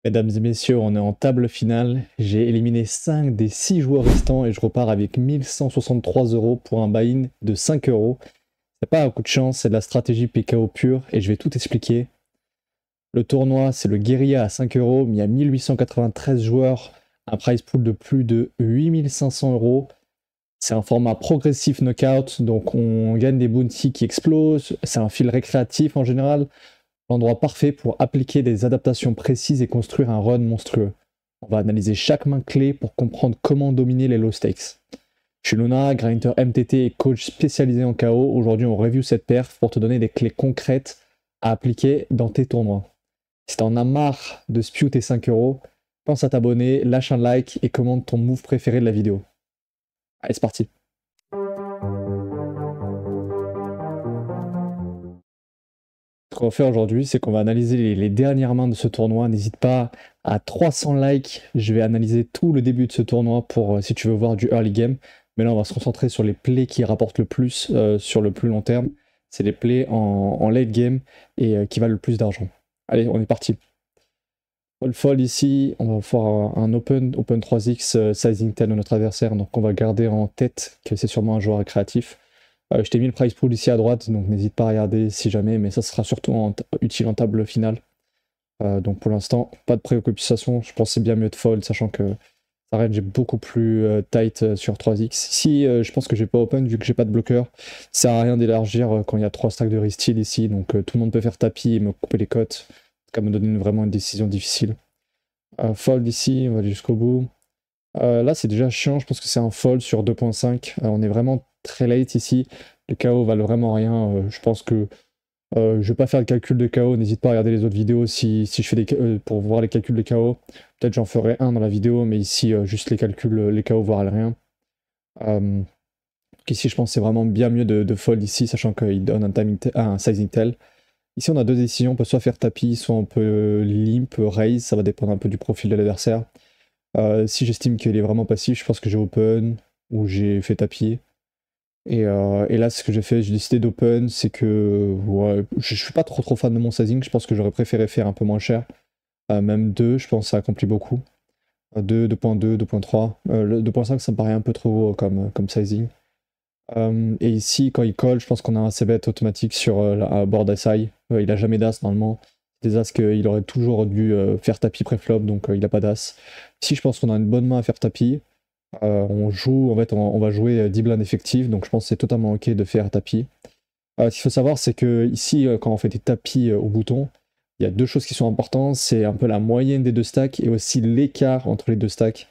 Mesdames et messieurs, on est en table finale. J'ai éliminé 5 des 6 joueurs restants et je repars avec 1163 € pour un buy-in de 5 €. C'est pas un coup de chance, c'est de la stratégie PKO pure et je vais tout expliquer. Le tournoi, c'est le Guerilla à 5 €, mais il y a 1893 joueurs, un prize pool de plus de 8500 €. C'est un format progressif knockout, donc on gagne des bounties qui explosent. C'est un fil récréatif en général. L'endroit parfait pour appliquer des adaptations précises et construire un run monstrueux. On va analyser chaque main clé pour comprendre comment dominer les low stakes. Je suis Luna, grinder MTT et coach spécialisé en KO. Aujourd'hui, on review cette perf pour te donner des clés concrètes à appliquer dans tes tournois. Si t'en as marre de spew tes 5 €, pense à t'abonner, lâche un like et commande ton move préféré de la vidéo. Allez, c'est parti. Ce qu'on va faire aujourd'hui, c'est qu'on va analyser les dernières mains de ce tournoi. N'hésite pas à 300 likes. Je vais analyser tout le début de ce tournoi pour si tu veux voir du early game. Mais là, on va se concentrer sur les plays qui rapportent le plus sur le plus long terme. C'est les plays en late game et qui valent le plus d'argent. Allez, on est parti. Fold ici, on va faire un open 3x sizing 10 de notre adversaire. Donc on va garder en tête que c'est sûrement un joueur créatif. Je t'ai mis le price pool ici à droite, donc n'hésite pas à regarder si jamais, mais ça sera surtout utile en table finale. Donc pour l'instant, pas de préoccupation, je pense que c'est bien mieux de fold, sachant que sa range est beaucoup plus tight sur 3x. Ici, je pense que je vais pas open, vu que j'ai pas de bloqueur. Ça sert à rien d'élargir quand il y a 3 stacks de restyle ici, donc tout le monde peut faire tapis et me couper les cotes, en tout cas me donner vraiment une décision difficile. Fold ici, on va aller jusqu'au bout. Là, c'est déjà chiant, je pense que c'est un fold sur 2.5. On est vraiment très late ici. Les KO valent vraiment rien. Je pense que je vais pas faire le calcul de KO. N'hésite pas à regarder les autres vidéos si je fais pour voir les calculs de KO. Peut-être j'en ferai un dans la vidéo, mais ici, juste les calculs, les KO valent rien. Ici, je pense que c'est vraiment bien mieux de fold ici, sachant qu'il donne un sizing tell. Ici, on a deux décisions. On peut soit faire tapis, soit on peut limp, raise. Ça va dépendre un peu du profil de l'adversaire. Si j'estime qu'il est vraiment passif, je pense que j'ai open ou j'ai fait tapis. Et là, ce que j'ai fait, j'ai décidé d'open, c'est que ouais, je suis pas trop fan de mon sizing, je pense que j'aurais préféré faire un peu moins cher. Même 2, je pense que ça accomplit beaucoup. 2, 2.2, 2.3. Le 2.5, ça me paraît un peu trop gros comme sizing. Et ici, quand il colle, je pense qu'on a un c-bet automatique sur la board SI. Il a jamais d'as normalement. Des as qu'il aurait toujours dû faire tapis pré-flop, donc il a pas d'as. Ici, je pense qu'on a une bonne main à faire tapis. On joue, en fait, on va jouer 10 blindes effectives, donc je pense que c'est totalement ok de faire tapis. Ce qu'il faut savoir, c'est que ici, quand on fait des tapis au bouton, il y a deux choses qui sont importantes. C'est un peu la moyenne des deux stacks et aussi l'écart entre les deux stacks.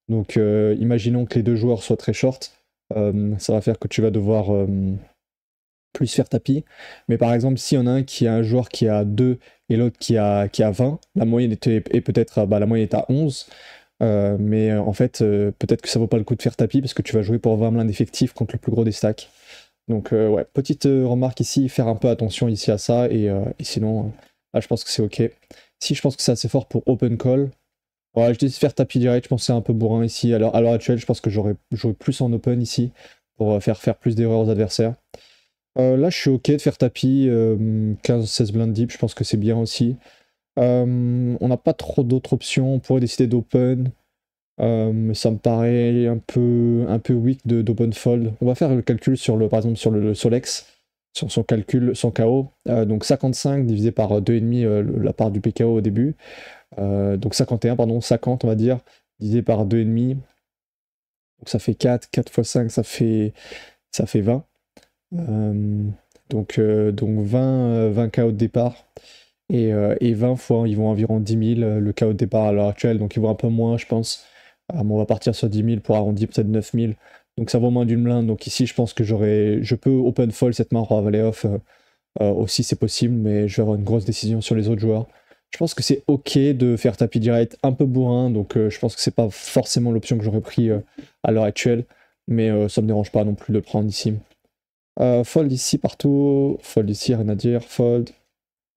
Donc, imaginons que les deux joueurs soient très short. Ça va faire que tu vas devoir plus faire tapis. Mais par exemple, s'il y en a un qui a un joueur qui a 2 et l'autre qui a 20, la moyenne est peut-être la moyenne est à 11. Mais en fait, peut-être que ça vaut pas le coup de faire tapis parce que tu vas jouer pour 20 blindes effectifs contre le plus gros des stacks. Donc ouais, petite remarque ici, faire un peu attention ici à ça et sinon, là je pense que c'est ok. Si je pense que c'est assez fort pour open call, ouais, je décide de faire tapis direct, je pense que c'est un peu bourrin ici. Alors, à l'heure actuelle, je pense que j'aurais joué plus en open ici pour faire plus d'erreurs aux adversaires. Là, je suis ok de faire tapis, 15-16 blindes deep, je pense que c'est bien aussi. On n'a pas trop d'autres options, on pourrait décider d'open. Ça me paraît un peu weak d'open fold. On va faire le calcul par exemple sur le Solex, sur son calcul, son KO. Donc 55 divisé par 2,5 la part du PKO au début. Donc 51, pardon, 50 on va dire, divisé par 2,5. Donc ça fait 4 x 5, ça fait 20. Donc 20 KO de départ. Et 20 fois, ils vont environ 10 000 le KO de départ à l'heure actuelle, donc ils vont un peu moins, je pense. On va partir sur 10 000 pour arrondir peut-être 9 000. Donc ça vaut moins d'une blinde. Donc ici, je pense que je peux open fold cette main roi valet off. Aussi, c'est possible, mais je vais avoir une grosse décision sur les autres joueurs. Je pense que c'est ok de faire tapis direct un peu bourrin, donc je pense que c'est pas forcément l'option que j'aurais pris à l'heure actuelle, mais ça me dérange pas non plus de le prendre ici. Fold ici partout, fold ici, rien à dire, fold.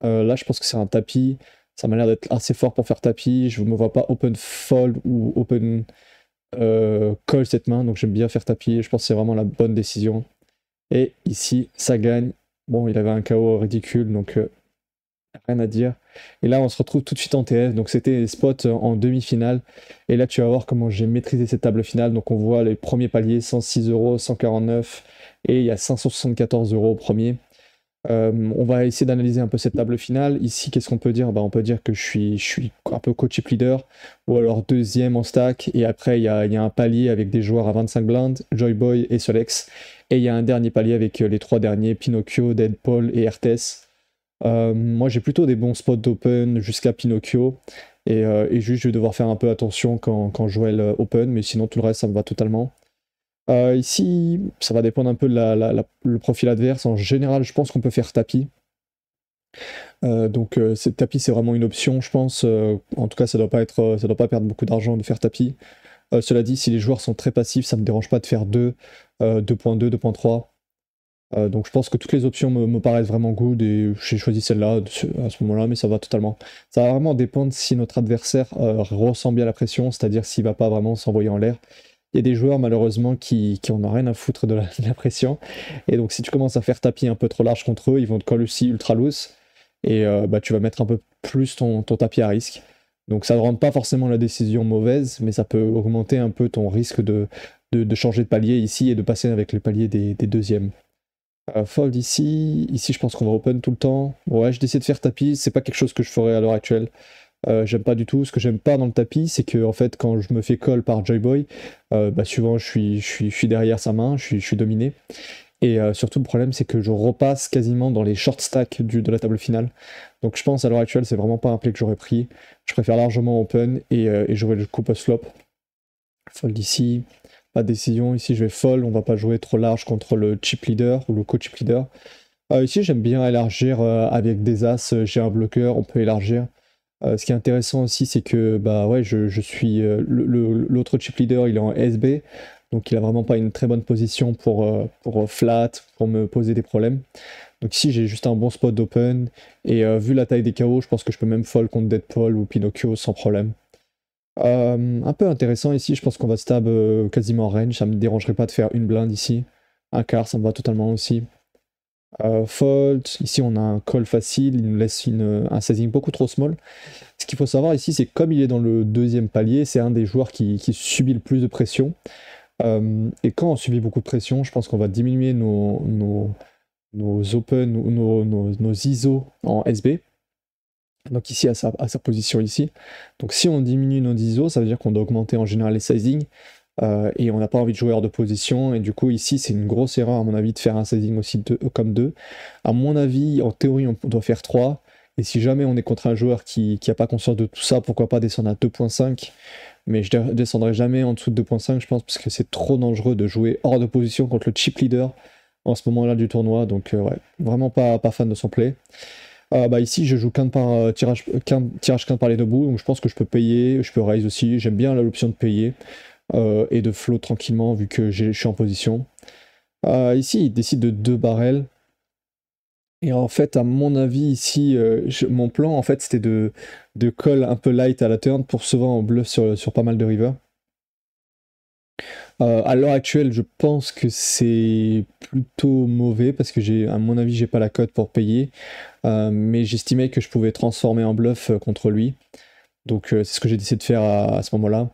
Là, je pense que c'est un tapis. Ça m'a l'air d'être assez fort pour faire tapis. Je ne me vois pas open fold ou open call cette main, donc j'aime bien faire tapis. Je pense que c'est vraiment la bonne décision. Et ici, ça gagne. Bon, il avait un KO ridicule, donc rien à dire. Et là, on se retrouve tout de suite en TF, donc c'était spot en demi-finale. Et là, tu vas voir comment j'ai maîtrisé cette table finale. Donc on voit les premiers paliers, 106 euros, 149, et il y a 574 euros au premier. On va essayer d'analyser un peu cette table finale. Ici, qu'est-ce qu'on peut dire? Bah, on peut dire que je suis un peu co-chip leader, ou alors deuxième en stack, et après il y a un palier avec des joueurs à 25 blindes, Joyboy et Solex, et il y a un dernier palier avec les trois derniers, Pinocchio, Deadpool et RTS. Moi j'ai plutôt des bons spots d'open jusqu'à Pinocchio, et juste je vais devoir faire un peu attention quand Joël open, mais sinon tout le reste ça me va totalement. Ici, ça va dépendre un peu de le profil adverse. En général, je pense qu'on peut faire tapis. Donc, tapis, c'est vraiment une option, je pense. En tout cas, ça doit pas perdre beaucoup d'argent de faire tapis. Cela dit, si les joueurs sont très passifs, ça me dérange pas de faire 2, 2.2, 2.3. Donc, je pense que toutes les options me paraissent vraiment good et j'ai choisi celle-là à ce moment-là, mais ça va totalement. Ça va vraiment dépendre si notre adversaire ressent bien la pression, c'est-à-dire s'il va pas vraiment s'envoyer en l'air. Il y a des joueurs malheureusement qui en ont rien à foutre de la pression. Et donc si tu commences à faire tapis un peu trop large contre eux, ils vont te call aussi ultra loose. Et bah, tu vas mettre un peu plus ton tapis à risque. Donc ça ne rend pas forcément la décision mauvaise, mais ça peut augmenter un peu ton risque de changer de palier ici et de passer avec le palier des deuxièmes. Fold ici, je pense qu'on va open tout le temps. Ouais, je décide de faire tapis, c'est pas quelque chose que je ferais à l'heure actuelle. J'aime pas du tout. Ce que j'aime pas dans le tapis, c'est que en fait, quand je me fais call par Joyboy, bah, souvent je suis derrière sa main, je suis dominé. Et surtout, le problème, c'est que je repasse quasiment dans les short stacks de la table finale. Donc je pense à l'heure actuelle, c'est vraiment pas un play que j'aurais pris. Je préfère largement open et jouer le coup post-flop. Fold ici. Pas de décision. Ici, je vais fold. On va pas jouer trop large contre le chip leader ou le co-chip leader. Ici, j'aime bien élargir avec des as. J'ai un bloqueur, on peut élargir. Ce qui est intéressant aussi, c'est que bah ouais, je suis l'autre chip leader, il est en SB, donc il a vraiment pas une très bonne position pour flat, pour me poser des problèmes. Donc ici j'ai juste un bon spot d'open, et vu la taille des KO, je pense que je peux même fold contre Deadpool ou Pinocchio sans problème. Un peu intéressant ici, je pense qu'on va stab quasiment en range, ça me dérangerait pas de faire une blinde ici. Un quart, ça me va totalement aussi. Fold, ici on a un call facile, il nous laisse un sizing beaucoup trop small. Ce qu'il faut savoir ici, c'est que comme il est dans le deuxième palier, c'est un des joueurs qui subit le plus de pression. Et quand on subit beaucoup de pression, je pense qu'on va diminuer nos open ou nos ISO en SB. Donc ici à sa position ici. Donc si on diminue nos ISO, ça veut dire qu'on doit augmenter en général les sizing. Et on n'a pas envie de jouer hors de position, et du coup ici c'est une grosse erreur à mon avis de faire un sizing aussi comme 2. À mon avis, en théorie on doit faire 3, et si jamais on est contre un joueur qui n'a pas conscience de tout ça, pourquoi pas descendre à 2.5, mais je descendrai jamais en dessous de 2.5 je pense, parce que c'est trop dangereux de jouer hors de position contre le chip leader en ce moment là du tournoi, donc ouais, vraiment pas fan de son play. Bah ici je joue quinte par tirage quinte par les deux bouts, donc je pense que je peux payer, je peux raise aussi, j'aime bien l'option de payer. Et de float tranquillement vu que je suis en position. Ici, il décide de 2 barrels. Et en fait, à mon avis, ici, mon plan, en fait, c'était de call un peu light à la turn pour souvent en bluff sur pas mal de rivers. À l'heure actuelle, je pense que c'est plutôt mauvais parce que à mon avis, j'ai pas la cote pour payer. Mais j'estimais que je pouvais transformer en bluff contre lui. Donc c'est ce que j'ai décidé de faire à ce moment-là.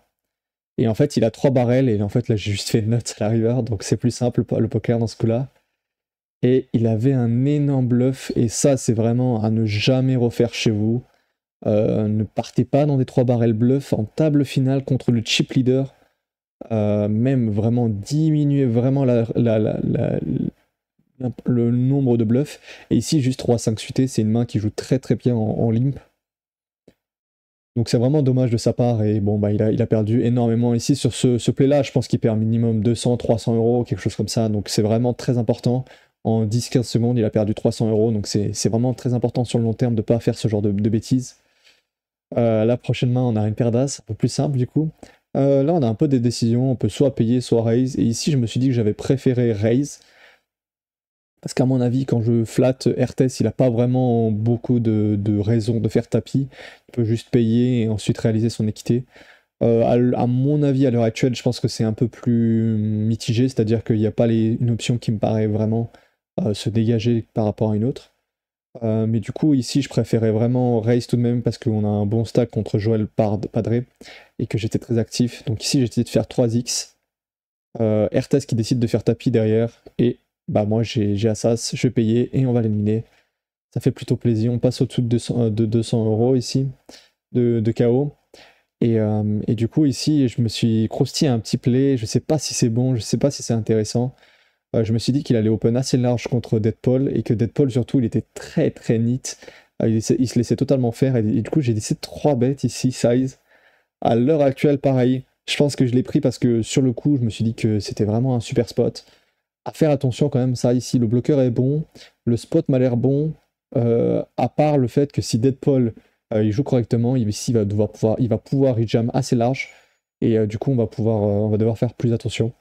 Et en fait, il a 3 barrels, et en fait, là, j'ai juste fait une note à la river, donc c'est plus simple le poker dans ce coup-là. Et il avait un énorme bluff, et ça, c'est vraiment à ne jamais refaire chez vous. Ne partez pas dans des 3 barrels bluff en table finale contre le chip leader. Même vraiment diminuer vraiment le nombre de bluffs. Et ici, juste 3-5 suité, c'est une main qui joue très très bien en limp. Donc c'est vraiment dommage de sa part, et bon bah il a perdu énormément ici sur ce play là. Je pense qu'il perd minimum 200-300 euros, quelque chose comme ça, donc c'est vraiment très important. En 10-15 secondes il a perdu 300 euros, donc c'est vraiment très important sur le long terme de ne pas faire ce genre de bêtises. Là prochainement on a une paire d'as, un peu plus simple du coup. Là on a un peu des décisions, on peut soit payer soit raise, et ici je me suis dit que j'avais préféré raise. Parce qu'à mon avis, quand je flatte RTS, il n'a pas vraiment beaucoup de raisons de faire tapis. Il peut juste payer et ensuite réaliser son équité. À mon avis, à l'heure actuelle, je pense que c'est un peu plus mitigé, c'est-à-dire qu'il n'y a pas une option qui me paraît vraiment se dégager par rapport à une autre. Mais du coup, ici, je préférais vraiment raise tout de même parce qu'on a un bon stack contre Joël Padré et que j'étais très actif. Donc ici, j'ai décidé de faire 3x. RTS qui décide de faire tapis derrière et bah moi j'ai Assas, je vais payer et on va l'éliminer. Ça fait plutôt plaisir. On passe au-dessus de 200 € ici de KO. Et du coup, ici, je me suis croustillé un petit play. Je sais pas si c'est bon, je sais pas si c'est intéressant. Je me suis dit qu'il allait open assez large contre Deadpool et que Deadpool, surtout, il était très très neat. Il se laissait totalement faire. Et du coup, j'ai décidé de 3 bêtes ici, size. À l'heure actuelle, pareil. Je pense que je l'ai pris parce que sur le coup, je me suis dit que c'était vraiment un super spot. À faire attention quand même, ça ici, le bloqueur est bon. Le spot m'a l'air bon. À part le fait que si Deadpool il joue correctement, ici il va pouvoir rejam assez large et du coup on va devoir faire plus attention.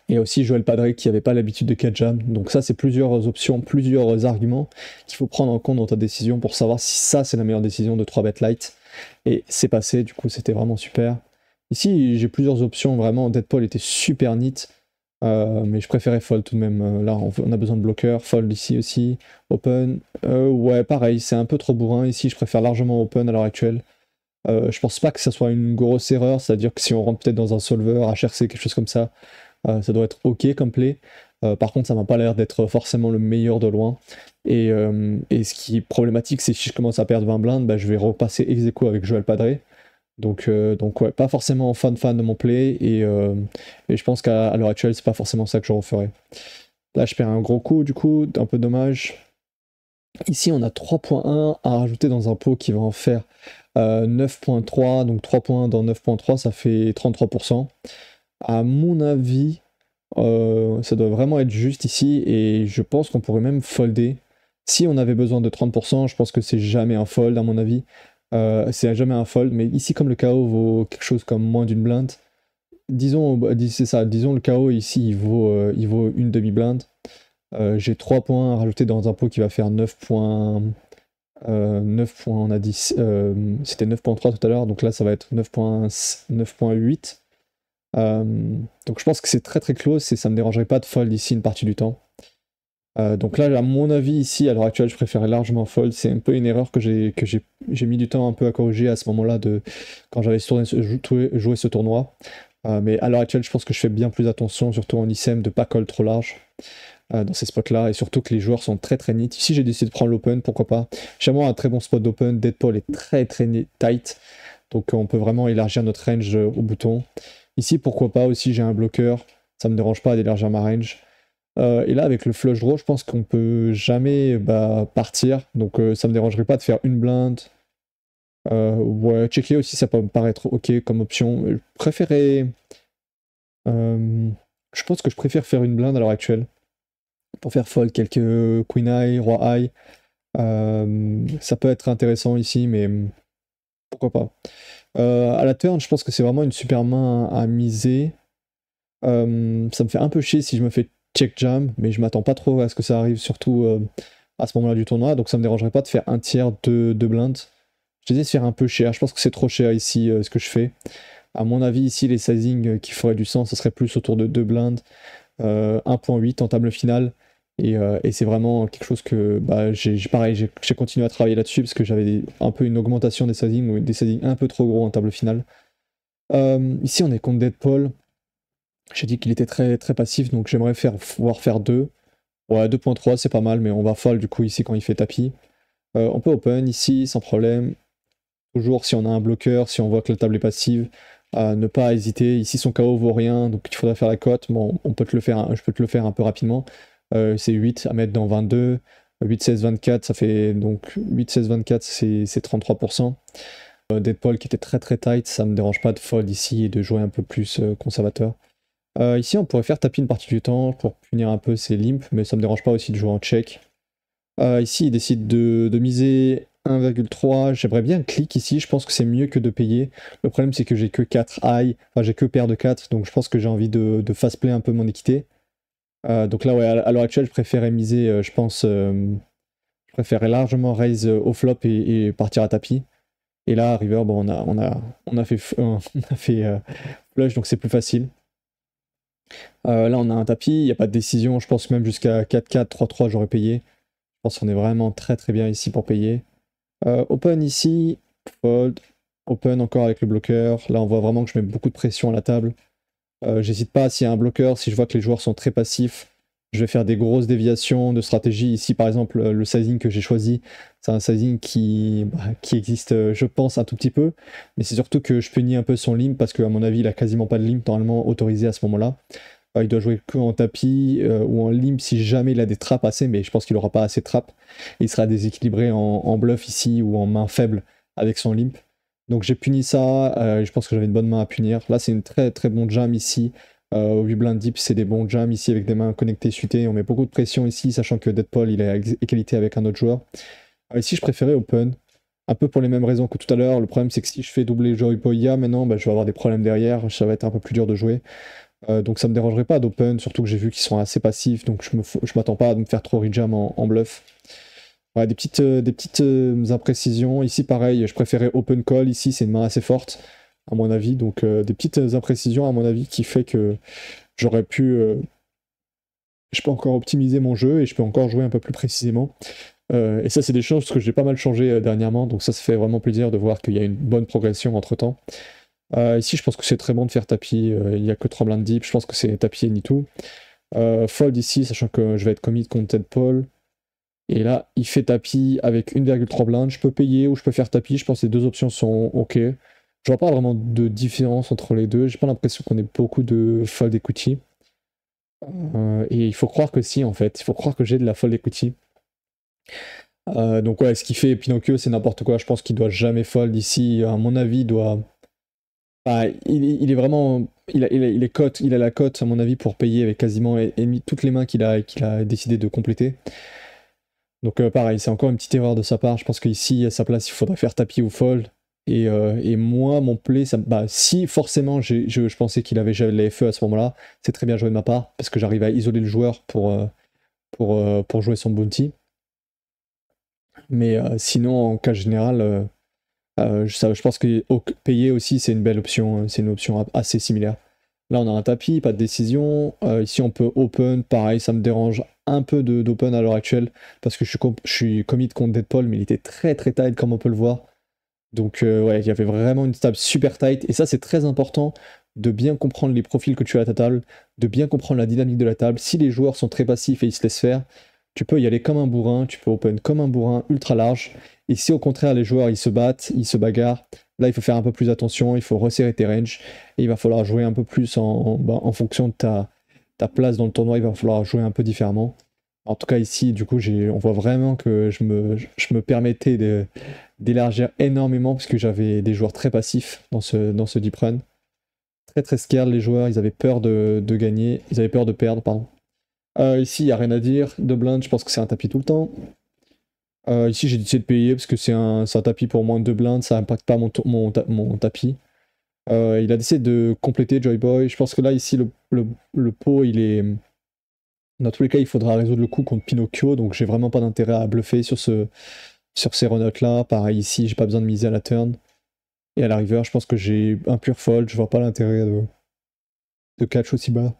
Et aussi Joël Padré qui n'avait pas l'habitude de catch jam. Donc ça c'est plusieurs options, plusieurs arguments qu'il faut prendre en compte dans ta décision pour savoir si ça c'est la meilleure décision de 3 bet light. Et c'est passé, du coup c'était vraiment super. Ici j'ai plusieurs options, vraiment Deadpool était super neat. Mais je préférais fold tout de même. Là, on a besoin de bloqueurs. Fold ici aussi. Open. Ouais, pareil, c'est un peu trop bourrin ici. Je préfère largement open à l'heure actuelle. Je pense pas que ça soit une grosse erreur. C'est-à-dire que si on rentre peut-être dans un solver, HRC, quelque chose comme ça, ça doit être ok comme play. Par contre, ça m'a pas l'air d'être forcément le meilleur de loin. Et ce qui est problématique, c'est que si je commence à perdre 20 blindes, bah, je vais repasser ex aequo avec Joël Padré. Donc ouais, pas forcément fan de mon play et je pense qu'à l'heure actuelle c'est pas forcément ça que je referai. Là je perds un gros coup du coup, un peu dommage. Ici on a 3.1 à rajouter dans un pot qui va en faire 9.3, donc 3 points dans 9.3 ça fait 33%. À mon avis ça doit vraiment être juste ici et je pense qu'on pourrait même folder. Si on avait besoin de 30%, je pense que c'est jamais un fold à mon avis. C'est jamais un fold, mais ici comme le KO vaut quelque chose comme moins d'une blinde, disons, c'est ça, disons le KO ici il vaut une demi-blinde. J'ai 3 points à rajouter dans un pot qui va faire 9 points. 9 points, on a dit, c'était 9.3 tout à l'heure, donc là ça va être 9.8. Donc je pense que c'est très très close et ça me dérangerait pas de fold ici une partie du temps. Donc là, à mon avis, ici, à l'heure actuelle, je préférais largement fold. C'est un peu une erreur que j'ai mis du temps un peu à corriger à ce moment-là, quand j'avais joué ce tournoi. Mais à l'heure actuelle, je pense que je fais bien plus attention, surtout en ISM, de pas call trop large dans ces spots-là, et surtout que les joueurs sont très très neat. Ici, j'ai décidé de prendre l'open, pourquoi pas. J'ai vraiment un très bon spot d'open. Deadpool est très très tight, donc on peut vraiment élargir notre range au bouton. Ici, pourquoi pas aussi, j'ai un bloqueur, ça me dérange pas d'élargir ma range. Et là, avec le flush draw, je pense qu'on peut jamais partir. Donc ça me dérangerait pas de faire une blinde. Ouais, checker aussi, ça peut me paraître ok comme option. Je pense que je préfère faire une blinde à l'heure actuelle. Pour faire fold quelques queen eye, roi eye. Ça peut être intéressant ici, mais pourquoi pas. À la turn, je pense que c'est vraiment une super main à miser. Ça me fait un peu chier si je me fais check jam, mais je m'attends pas trop à ce que ça arrive, surtout à ce moment-là du tournoi, donc ça me dérangerait pas de faire un tiers de blindes. Je disais de faire un peu cher, je pense que c'est trop cher ici ce que je fais. À mon avis, ici, les sizing qui feraient du sens, ce serait plus autour de 2 blindes, 1.8 en table finale, et c'est vraiment quelque chose que j'ai continué à travailler là-dessus parce que j'avais un peu une augmentation des sizing, ou des sizing un peu trop gros en table finale. Ici, on est contre Deadpool. J'ai dit qu'il était très très passif, donc j'aimerais pouvoir faire 2. Ouais, 2.3 c'est pas mal, mais on va fold du coup ici quand il fait tapis. On peut open ici sans problème. Toujours si on a un bloqueur, si on voit que la table est passive, ne pas hésiter. Ici son KO vaut rien, donc il faudra faire la cote. Bon, je peux te le faire un peu rapidement. C'est 8 à mettre dans 22. 8, 16, 24, ça fait donc 8, 16, 24, c'est 33%. Deadpool qui était très très tight, ça me dérange pas de fold ici et de jouer un peu plus conservateur. Ici, on pourrait faire tapis une partie du temps pour punir un peu ses limps, mais ça me dérange pas aussi de jouer en check. Ici, il décide de miser 1,3. J'aimerais bien clic ici, je pense que c'est mieux que de payer. Le problème, c'est que j'ai que 4 high, enfin j'ai que paire de 4, donc je pense que j'ai envie de fast play un peu mon équité. Donc là, ouais, à l'heure actuelle, je préférais miser, je pense, je préférais largement raise au flop et partir à tapis. Et là, river, bon, on a fait flush, donc c'est plus facile. Là, on a un tapis, il n'y a pas de décision. Je pense même jusqu'à 4-4, 3-3, j'aurais payé. pense qu'on est vraiment très très bien ici pour payer. Open ici, fold, open encore avec le bloqueur. Là on voit vraiment que je mets beaucoup de pression à la table. J'hésite pas, s'il y a un bloqueur, si je vois que les joueurs sont très passifs, je vais faire des grosses déviations de stratégie. Ici par exemple le sizing que j'ai choisi, c'est un sizing qui existe je pense un tout petit peu, mais c'est surtout que je punis un peu son limp parce qu'à mon avis il a quasiment pas de limp normalement autorisé à ce moment-là. Il doit jouer que en tapis ou en limp si jamais il a des trappes assez, mais je pense qu'il aura pas assez de trappes. Il sera déséquilibré en bluff ici ou en main faible avec son limp. Donc j'ai puni ça, je pense que j'avais une bonne main à punir. Là c'est une très très bon jam ici. Au 8 blind deep c'est des bons jams ici avec des mains connectées suitées. On met beaucoup de pression ici, sachant que Deadpool il est à égalité avec un autre joueur. Ici je préférais open, un peu pour les mêmes raisons que tout à l'heure. Le problème c'est que si je fais doubler Joey Boya maintenant, je vais avoir des problèmes derrière, ça va être un peu plus dur de jouer. Donc ça me dérangerait pas d'open, surtout que j'ai vu qu'ils sont assez passifs, donc je m'attends pas à me faire trop rejam en bluff. Ouais, des petites imprécisions. Ici, pareil, je préférais open call. Ici, c'est une main assez forte, à mon avis. Donc, des petites imprécisions, à mon avis, qui fait que j'aurais pu. Je peux encore optimiser mon jeu et je peux encore jouer un peu plus précisément. Et ça, c'est des choses que j'ai pas mal changé dernièrement. Donc, ça fait vraiment plaisir de voir qu'il y a une bonne progression entre temps. Ici, je pense que c'est très bon de faire tapis. Il n'y a que 3 blindes deep. Je pense que c'est tapis et ni tout. Fold ici, sachant que je vais être commit contre Deadpool. Et là, il fait tapis avec 1,3 blind. Je peux payer ou je peux faire tapis. Je pense que les deux options sont OK. Je vois pas vraiment de différence entre les deux. J'ai pas l'impression qu'on ait beaucoup de fold equity. Et il faut croire que si, en fait. Il faut croire que j'ai de la fold equity. Donc ouais, ce qu'il fait Pinocchio, c'est n'importe quoi. Je pense qu'il doit jamais fold ici. À mon avis, il doit... il est vraiment... Il a la cote, à mon avis, pour payer avec quasiment toutes les mains qu'il a décidé de compléter. Donc pareil, c'est encore une petite erreur de sa part. Je pense qu'ici, à sa place, il faudrait faire tapis ou fold. Et moi, mon play, si forcément je pensais qu'il avait déjà les FE à ce moment-là, c'est très bien joué de ma part, parce que j'arrive à isoler le joueur pour jouer son bounty. Mais sinon, en cas général, je pense que payer aussi, c'est une belle option. C'est une option assez similaire. Là, on a un tapis, pas de décision. Ici, on peut open. Pareil, ça me dérange un peu d'open à l'heure actuelle parce que je suis commit contre Deadpool, mais il était très très tight, comme on peut le voir. Donc, ouais, il y avait vraiment une table super tight. Et ça, c'est très important de bien comprendre les profils que tu as à ta table, de bien comprendre la dynamique de la table. Si les joueurs sont très passifs et ils se laissent faire, tu peux y aller comme un bourrin, tu peux open comme un bourrin ultra large. Et si au contraire les joueurs ils se battent, ils se bagarrent, là il faut faire un peu plus attention, il faut resserrer tes ranges et il va falloir jouer un peu plus en fonction de ta place dans le tournoi, il va falloir jouer un peu différemment. En tout cas ici du coup on voit vraiment que je me permettais d'élargir énormément parce que j'avais des joueurs très passifs dans ce deep run. Très très scared les joueurs, ils avaient peur de gagner, ils avaient peur de perdre, pardon. Ici, il n'y a rien à dire. De blind, je pense que c'est un tapis tout le temps. Ici, j'ai décidé de payer parce que c'est un tapis pour moins de 2 blindes, ça n'impacte pas mon tapis. Il a décidé de compléter Joy Boy. Je pense que là, ici, le pot, il est... Dans tous les cas, il faudra résoudre le coup contre Pinocchio, donc j'ai vraiment pas d'intérêt à bluffer sur ces run-out là. Pareil, ici, j'ai pas besoin de miser à la turn. Et à la river, je pense que j'ai un pur fold, je vois pas l'intérêt de catch aussi bas.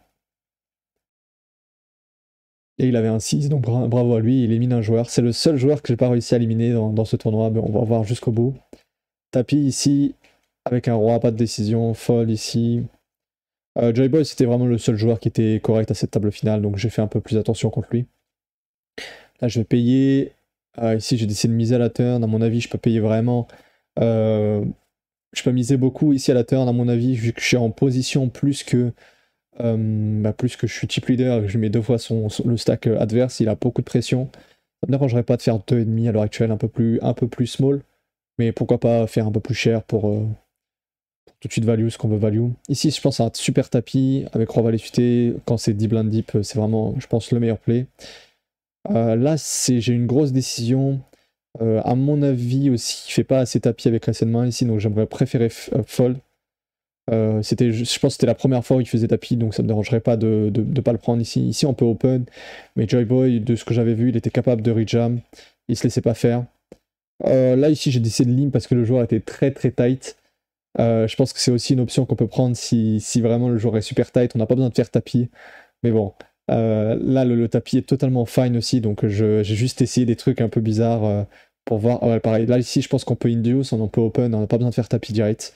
Et il avait un 6, donc bravo à lui, il élimine un joueur. C'est le seul joueur que j'ai pas réussi à éliminer dans ce tournoi, mais on va voir jusqu'au bout. Tapis ici, avec un roi, pas de décision, fold ici. Joy Boy, c'était vraiment le seul joueur qui était correct à cette table finale, donc j'ai fait un peu plus attention contre lui. Là, je vais payer. Ici, j'ai décidé de miser à la turn. À mon avis, je peux payer vraiment. Je peux miser beaucoup ici à la turn, à mon avis, vu que je suis en position plus que je suis chip leader et que je mets 2 fois le stack adverse, il a beaucoup de pression. Ça me dérangerait pas de faire 2,5 à l'heure actuelle, un peu plus small, mais pourquoi pas faire un peu plus cher pour tout de suite value ce qu'on veut value. Ici, je pense à un super tapis avec roi valet suité. Quand c'est 10 blind deep, c'est vraiment, je pense, le meilleur play. Là, j'ai une grosse décision. À mon avis aussi, il fait pas assez tapis avec la scène main ici, donc j'aimerais préférer fold. Je pense que c'était la première fois où il faisait tapis, donc ça me dérangerait pas de pas le prendre ici. Ici on peut open, mais Joy Boy, de ce que j'avais vu, il était capable de rejam, il se laissait pas faire. Là ici j'ai décidé de limp parce que le joueur était très très tight. Je pense que c'est aussi une option qu'on peut prendre si vraiment le joueur est super tight, on n'a pas besoin de faire tapis. Mais bon, Là, le tapis est totalement fine aussi, donc j'ai juste essayé des trucs un peu bizarres pour voir. Ouais, pareil, là ici, je pense qu'on peut induce, on peut open, on n'a pas besoin de faire tapis direct.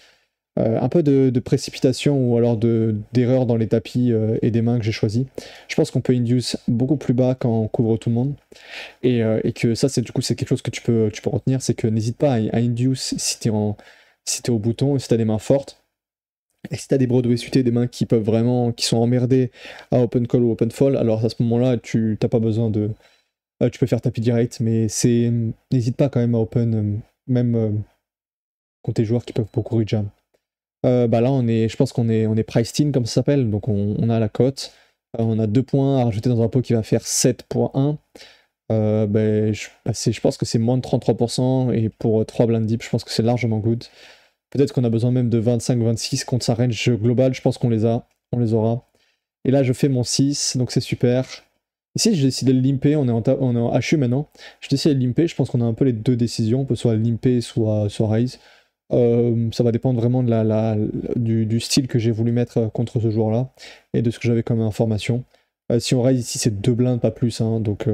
Un peu de précipitation ou alors d'erreur dans les tapis et des mains que j'ai choisis. Je pense qu'on peut induce beaucoup plus bas quand on couvre tout le monde. Et que ça, du coup, c'est quelque chose que tu peux retenir, c'est que n'hésite pas à induce si t'es au bouton, si t'as des mains fortes. Et si t'as des Broadway suités, des mains qui sont emmerdées à open call ou open fall, alors à ce moment-là, tu t'as pas besoin de. Tu peux faire tapis direct, mais n'hésite pas quand même à open, même contre tes joueurs qui peuvent beaucoup rejam. Bah là, je pense qu'on est priced in, comme ça s'appelle, donc on a la cote. On a 2 points à rajouter dans un pot qui va faire 7.1. Je pense que c'est moins de 33%, et pour 3 blind deep, je pense que c'est largement good. Peut-être qu'on a besoin même de 25-26 contre sa range globale, je pense qu'on les aura. Et là, je fais mon 6, donc c'est super. Ici, j'ai décidé de limper, on est en HU maintenant. J'ai décidé de limper, je pense qu'on a un peu les deux décisions, on peut soit limper, soit raise. Ça va dépendre vraiment du style que j'ai voulu mettre contre ce joueur-là, et de ce que j'avais comme information. Si on raise ici, c'est 2 blindes, pas plus, hein, donc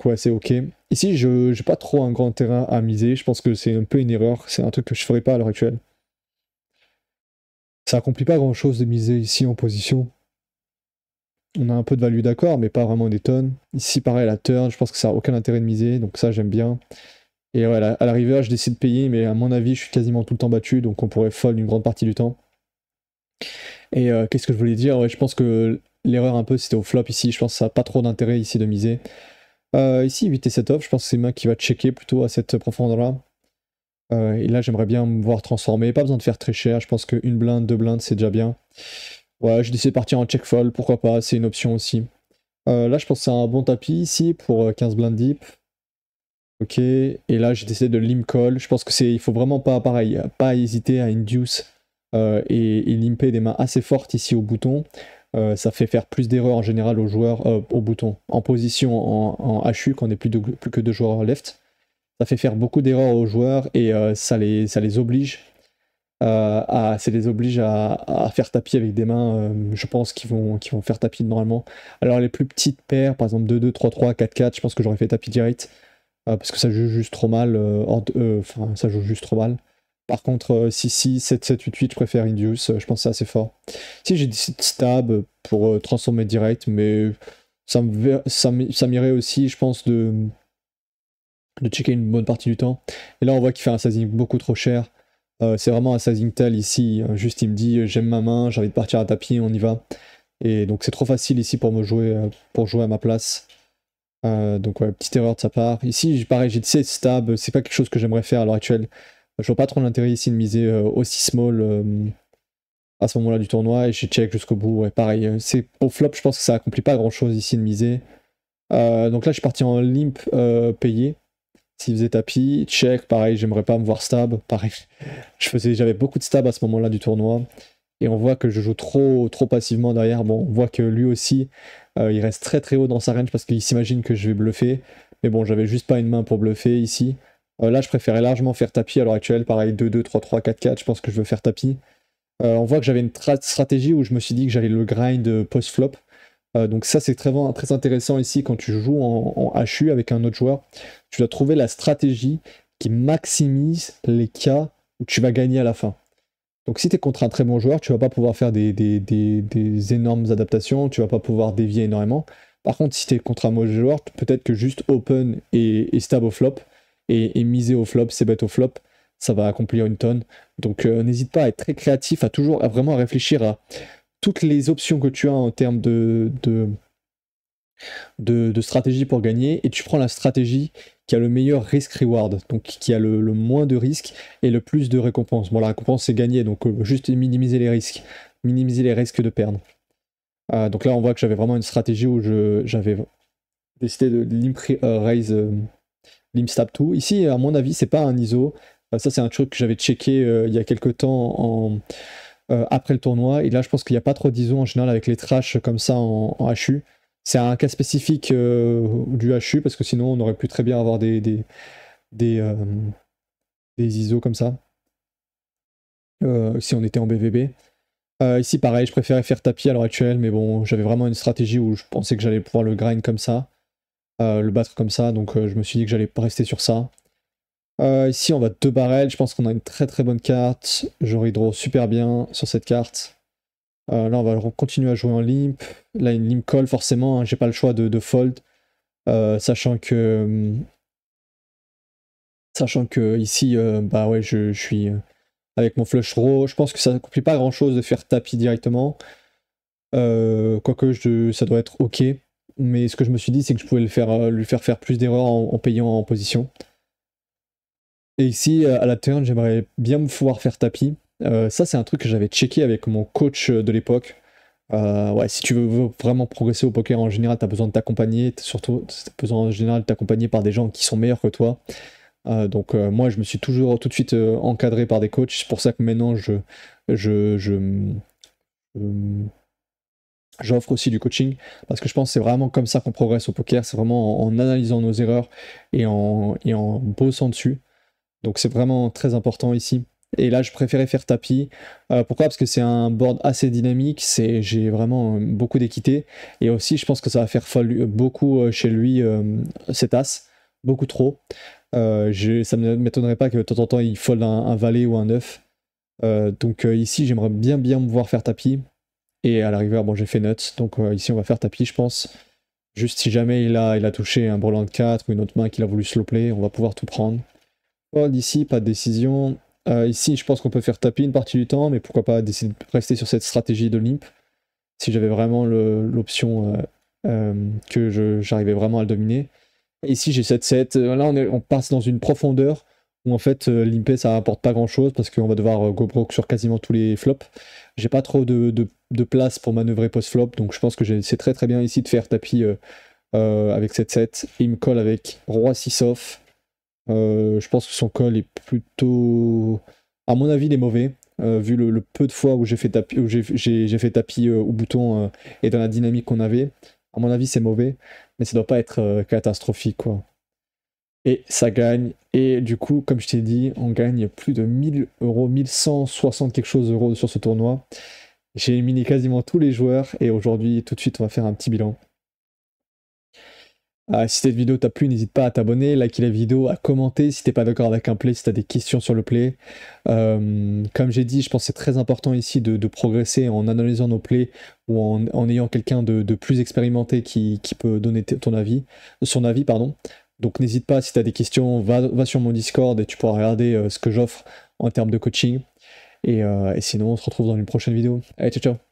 ouais, c'est ok. Ici, je n'ai pas trop un grand terrain à miser, je pense que c'est un peu une erreur, c'est un truc que je ferais pas à l'heure actuelle. Ça accomplit pas grand chose de miser ici en position. On a un peu de value d'accord, mais pas vraiment des tonnes. Ici, pareil, la turn, je pense que ça n'a aucun intérêt de miser, donc ça, j'aime bien. Et voilà, à la river, je décide de payer, mais à mon avis, je suis quasiment tout le temps battu, donc on pourrait fold une grande partie du temps. Et qu'est-ce que je voulais dire? Ouais, je pense que l'erreur un peu, c'était au flop ici. Je pense que ça n'a pas trop d'intérêt ici de miser. Ici, 8 et 7 off, je pense que c'est main qui va checker plutôt à cette profondeur-là. Et là, j'aimerais bien me voir transformer. Pas besoin de faire très cher, je pense qu'une blinde, 2 blindes, c'est déjà bien. Ouais, j'ai décidé de partir en check fold, pourquoi pas, c'est une option aussi. Là, je pense que c'est un bon tapis ici pour 15 blindes deep. Ok, et là j'ai décidé de limp call. Je pense que il faut vraiment pas hésiter à induce et limper des mains assez fortes ici au bouton. Ça fait faire plus d'erreurs en général aux joueurs au bouton. En position en HU quand on est plus que 2 joueurs left. Ça fait faire beaucoup d'erreurs aux joueurs et ça les oblige à faire tapis avec des mains, je pense, qui vont faire tapis normalement. Alors les plus petites paires, par exemple 2-2, 3-3, 4-4, je pense que j'aurais fait tapis direct. Parce que ça joue juste trop mal. Ça joue juste trop mal. Par contre, 6-6, 7-7, 8-8, je préfère Induce. Je pense que c'est assez fort. Si j'ai décidé de stab pour transformer direct, mais ça m'irait aussi, je pense, de checker une bonne partie du temps. Et là, on voit qu'il fait un sizing beaucoup trop cher. C'est vraiment un sizing tel ici. Juste, il me dit j'aime ma main, j'ai envie de partir à tapis, on y va. Et donc, c'est trop facile ici pour jouer à ma place. Donc ouais, petite erreur de sa part. Ici, pareil, j'ai décidé de stab, c'est pas quelque chose que j'aimerais faire à l'heure actuelle. Je vois pas trop l'intérêt ici de miser aussi small à ce moment-là du tournoi, et j'ai check jusqu'au bout. Ouais, pareil, c'est au flop, je pense que ça accomplit pas grand-chose ici de miser. Donc là, je suis parti en limp payé. S'il faisait tapis, check, pareil, j'aimerais pas me voir stab. Pareil, j'avais beaucoup de stab à ce moment-là du tournoi. Et on voit que je joue trop passivement derrière. Bon, on voit que lui aussi, il reste très très haut dans sa range parce qu'il s'imagine que je vais bluffer. Mais bon, j'avais juste pas une main pour bluffer ici. Là, je préférais largement faire tapis à l'heure actuelle. Pareil, 2-2, 3-3, 4-4, je pense que je veux faire tapis. On voit que j'avais une stratégie où je me suis dit que j'allais le grind post-flop. Donc ça, c'est très intéressant ici quand tu joues en HU avec un autre joueur. Tu dois trouver la stratégie qui maximise les cas où tu vas gagner à la fin. Donc si tu es contre un très bon joueur, tu vas pas pouvoir faire des énormes adaptations, tu vas pas pouvoir dévier énormément. Par contre, si tu es contre un mauvais joueur, peut-être que juste open et stab au flop, et miser au flop, c'est bet au flop, ça va accomplir une tonne. Donc n'hésite pas à être très créatif, à vraiment réfléchir à toutes les options que tu as en termes de stratégie pour gagner, et tu prends la stratégie qui a le meilleur risk-reward, donc qui a le moins de risques et le plus de récompenses. Bon, la récompense c'est gagner, donc juste minimiser les risques de perdre. Donc là on voit que j'avais vraiment une stratégie où j'avais décidé de limp raise limp stab tout. Ici à mon avis c'est pas un ISO, ça c'est un truc que j'avais checké il y a quelques temps après le tournoi, et là je pense qu'il n'y a pas trop d'ISO en général avec les trash comme ça en HU. C'est un cas spécifique du HU, parce que sinon on aurait pu très bien avoir des ISO comme ça si on était en BVB. Ici pareil, je préférais faire tapis à l'heure actuelle, mais bon, j'avais vraiment une stratégie où je pensais que j'allais pouvoir le grind comme ça, le battre comme ça, donc je me suis dit que j'allais rester sur ça. Ici on va 2 barrels, je pense qu'on a une très très bonne carte, j'aurai draw super bien sur cette carte. Là on va continuer à jouer en limp, là une limp call forcément, hein, j'ai pas le choix de fold, sachant que ici, bah ouais, je suis avec mon flush draw, je pense que ça ne complique pas grand chose de faire tapis directement. Quoique ça doit être ok. Mais ce que je me suis dit, c'est que je pouvais lui faire plus d'erreurs en payant en position. Et ici, à la turn, j'aimerais bien me pouvoir faire tapis. Ça, c'est un truc que j'avais checké avec mon coach de l'époque. Ouais, si tu veux vraiment progresser au poker en général, tu as besoin de t'accompagner. Surtout, tu as besoin en général de t'accompagner par des gens qui sont meilleurs que toi. Donc moi je me suis toujours tout de suite encadré par des coachs, c'est pour ça que maintenant j'offre aussi du coaching, parce que je pense que c'est vraiment comme ça qu'on progresse au poker, c'est vraiment en analysant nos erreurs et en bossant dessus. Donc c'est vraiment très important ici. Et là je préférais faire tapis. Pourquoi? Parce que c'est un board assez dynamique, j'ai vraiment beaucoup d'équité, et aussi je pense que ça va faire beaucoup chez lui cet as, beaucoup trop. Ça ne m'étonnerait pas que de temps en temps il fold un valet ou un 9. Donc ici j'aimerais bien me voir faire tapis. Et à la rigueur, bon j'ai fait nuts, donc ici on va faire tapis je pense. Juste si jamais il a touché un brelan de 4 ou une autre main qu'il a voulu slow play, on va pouvoir tout prendre. Fold ici, pas de décision. Ici je pense qu'on peut faire tapis une partie du temps, mais pourquoi pas décider de rester sur cette stratégie de limp. Si j'avais vraiment l'option que j'arrivais vraiment à le dominer. Ici j'ai 7-7, là on passe dans une profondeur où en fait l'impé ça apporte pas grand chose parce qu'on va devoir go broke sur quasiment tous les flops. J'ai pas trop de place pour manœuvrer post-flop, donc je pense que c'est très très bien ici de faire tapis avec 7-7. Il me colle avec roi 6 off. Je pense que son call est plutôt... À mon avis il est mauvais, vu le peu de fois où j'ai fait tapis, fait tapis au bouton et dans la dynamique qu'on avait. À mon avis c'est mauvais, mais ça doit pas être catastrophique quoi. Et ça gagne, et du coup comme je t'ai dit, on gagne plus de 1000 euros, 1160 quelque chose euros sur ce tournoi. J'ai éliminé quasiment tous les joueurs, et aujourd'hui tout de suite on va faire un petit bilan. Si cette vidéo t'a plu, n'hésite pas à t'abonner, liker la vidéo, à commenter si t'es pas d'accord avec un play, si t'as des questions sur le play. Comme j'ai dit, je pense que c'est très important ici de progresser en analysant nos plays ou en ayant quelqu'un de plus expérimenté qui peut donner son avis, pardon. Donc n'hésite pas, si t'as des questions, va sur mon Discord et tu pourras regarder ce que j'offre en termes de coaching. Et sinon, on se retrouve dans une prochaine vidéo. Allez, ciao ciao!